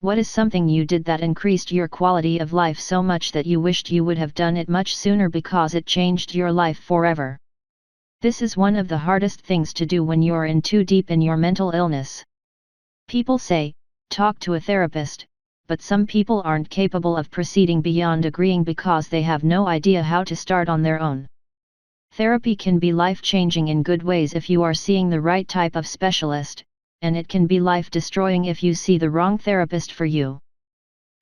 What is something you did that increased your quality of life so much that you wished you would have done it much sooner because it changed your life forever? This is one of the hardest things to do when you're in too deep in your mental illness. People say, talk to a therapist, but some people aren't capable of proceeding beyond agreeing because they have no idea how to start on their own. Therapy can be life-changing in good ways if you are seeing the right type of specialist, and it can be life-destroying if you see the wrong therapist for you.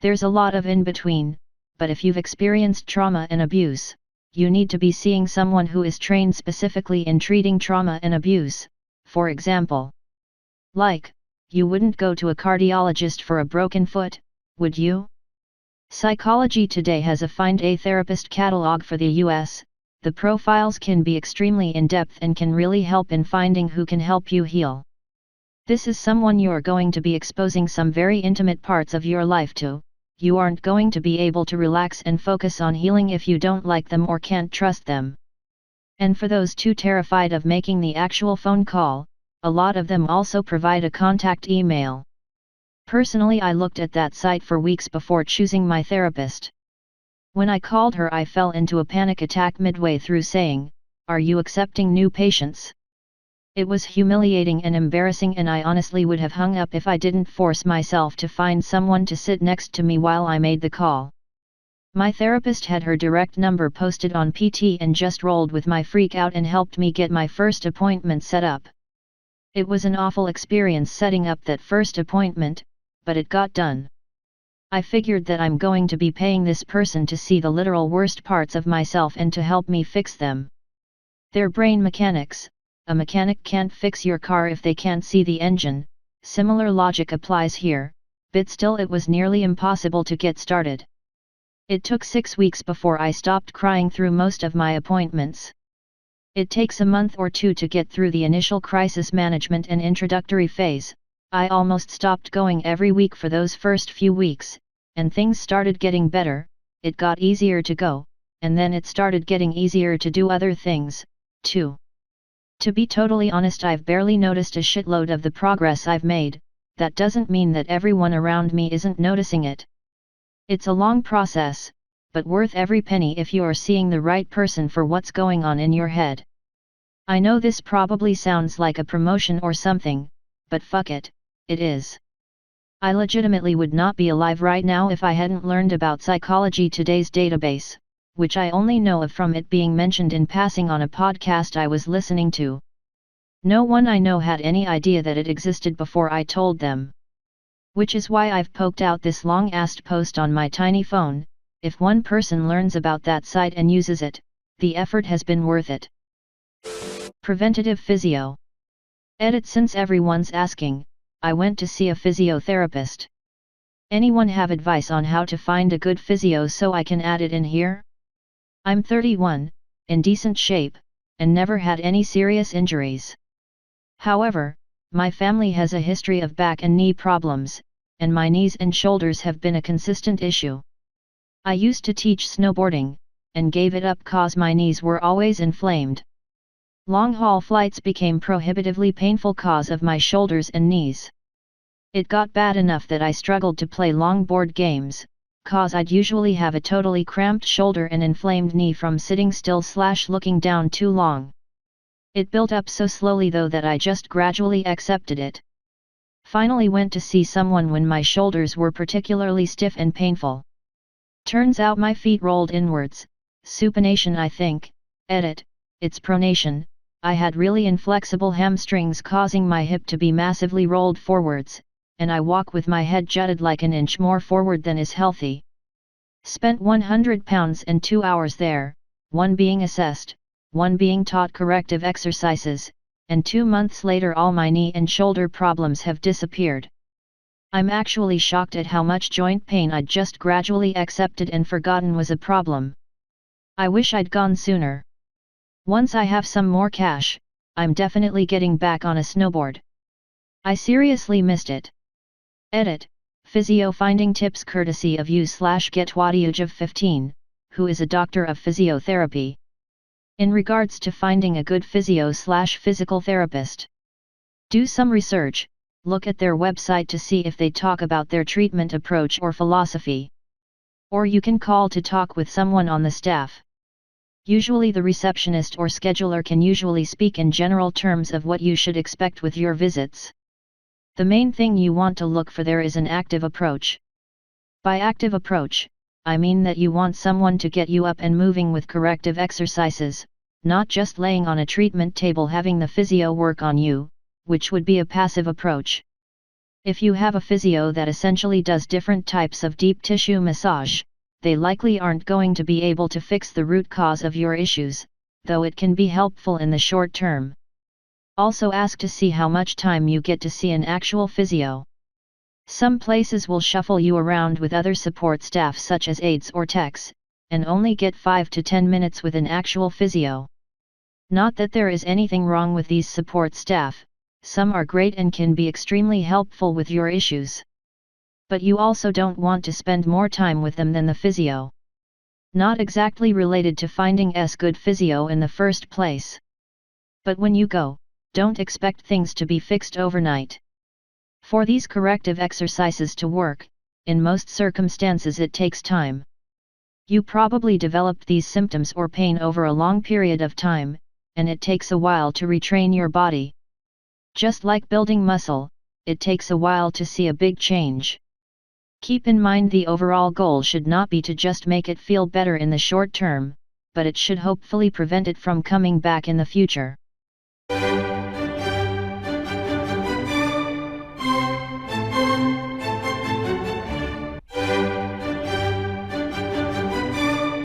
There's a lot of in-between, but if you've experienced trauma and abuse, you need to be seeing someone who is trained specifically in treating trauma and abuse. For example, you wouldn't go to a cardiologist for a broken foot, would you? Psychology Today has a Find a Therapist catalog for the US. The profiles can be extremely in-depth and can really help in finding who can help you heal. This is someone you're going to be exposing some very intimate parts of your life to. You aren't going to be able to relax and focus on healing if you don't like them or can't trust them. And for those too terrified of making the actual phone call, a lot of them also provide a contact email. Personally, I looked at that site for weeks before choosing my therapist. When I called her, I fell into a panic attack midway through saying, "Are you accepting new patients?" It was humiliating and embarrassing, and I honestly would have hung up if I didn't force myself to find someone to sit next to me while I made the call. My therapist had her direct number posted on PT and just rolled with my freak out and helped me get my first appointment set up. It was an awful experience setting up that first appointment, but it got done. I figured that I'm going to be paying this person to see the literal worst parts of myself and to help me fix them. They're brain mechanics. A mechanic can't fix your car if they can't see the engine. Similar logic applies here, but still it was nearly impossible to get started. It took 6 weeks before I stopped crying through most of my appointments. It takes a month or two to get through the initial crisis management and introductory phase. I almost stopped going every week for those first few weeks, and things started getting better. It got easier to go, and then it started getting easier to do other things, too. To be totally honest, I've barely noticed a shitload of the progress I've made. That doesn't mean that everyone around me isn't noticing it. It's a long process, but worth every penny if you are seeing the right person for what's going on in your head. I know this probably sounds like a promotion or something, but fuck it, it is. I legitimately would not be alive right now if I hadn't learned about Psychology Today's database, which I only know of from it being mentioned in passing on a podcast I was listening to. No one I know had any idea that it existed before I told them. Which is why I've poked out this long-ass post on my tiny phone. If one person learns about that site and uses it, the effort has been worth it. Preventative physio. Edit. Since everyone's asking, I went to see a physiotherapist. Anyone have advice on how to find a good physio so I can add it in here? I'm 31, in decent shape, and never had any serious injuries. However, my family has a history of back and knee problems, and my knees and shoulders have been a consistent issue. I used to teach snowboarding, and gave it up cause my knees were always inflamed. Long-haul flights became prohibitively painful cause of my shoulders and knees. It got bad enough that I struggled to play long board games, cause I'd usually have a totally cramped shoulder and inflamed knee from sitting still / looking down too long. It built up so slowly though that I just gradually accepted it. Finally went to see someone when my shoulders were particularly stiff and painful. Turns out my feet rolled inwards, supination I think, edit, it's pronation. I had really inflexible hamstrings causing my hip to be massively rolled forwards, and I walk with my head jutted like an inch more forward than is healthy. Spent 100 pounds and 2 hours there, one being assessed, one being taught corrective exercises, and 2 months later all my knee and shoulder problems have disappeared. I'm actually shocked at how much joint pain I'd just gradually accepted and forgotten was a problem. I wish I'd gone sooner. Once I have some more cash, I'm definitely getting back on a snowboard. I seriously missed it. Edit, physio finding tips courtesy of you/getwaddyage of 15, who is a doctor of physiotherapy. In regards to finding a good physio/physical therapist, do some research, look at their website to see if they talk about their treatment approach or philosophy. Or you can call to talk with someone on the staff. Usually the receptionist or scheduler can usually speak in general terms of what you should expect with your visits. The main thing you want to look for there is an active approach. By active approach, I mean that you want someone to get you up and moving with corrective exercises, not just laying on a treatment table having the physio work on you, which would be a passive approach. If you have a physio that essentially does different types of deep tissue massage, they likely aren't going to be able to fix the root cause of your issues, though it can be helpful in the short term. Also ask to see how much time you get to see an actual physio. Some places will shuffle you around with other support staff such as aides or techs, and only get 5 to 10 minutes with an actual physio. Not that there is anything wrong with these support staff, some are great and can be extremely helpful with your issues. But you also don't want to spend more time with them than the physio. Not exactly related to finding good physio in the first place. But when you go, don't expect things to be fixed overnight. For these corrective exercises to work, in most circumstances it takes time. You probably developed these symptoms or pain over a long period of time, and it takes a while to retrain your body. Just like building muscle, it takes a while to see a big change. Keep in mind the overall goal should not be to just make it feel better in the short term, but it should hopefully prevent it from coming back in the future.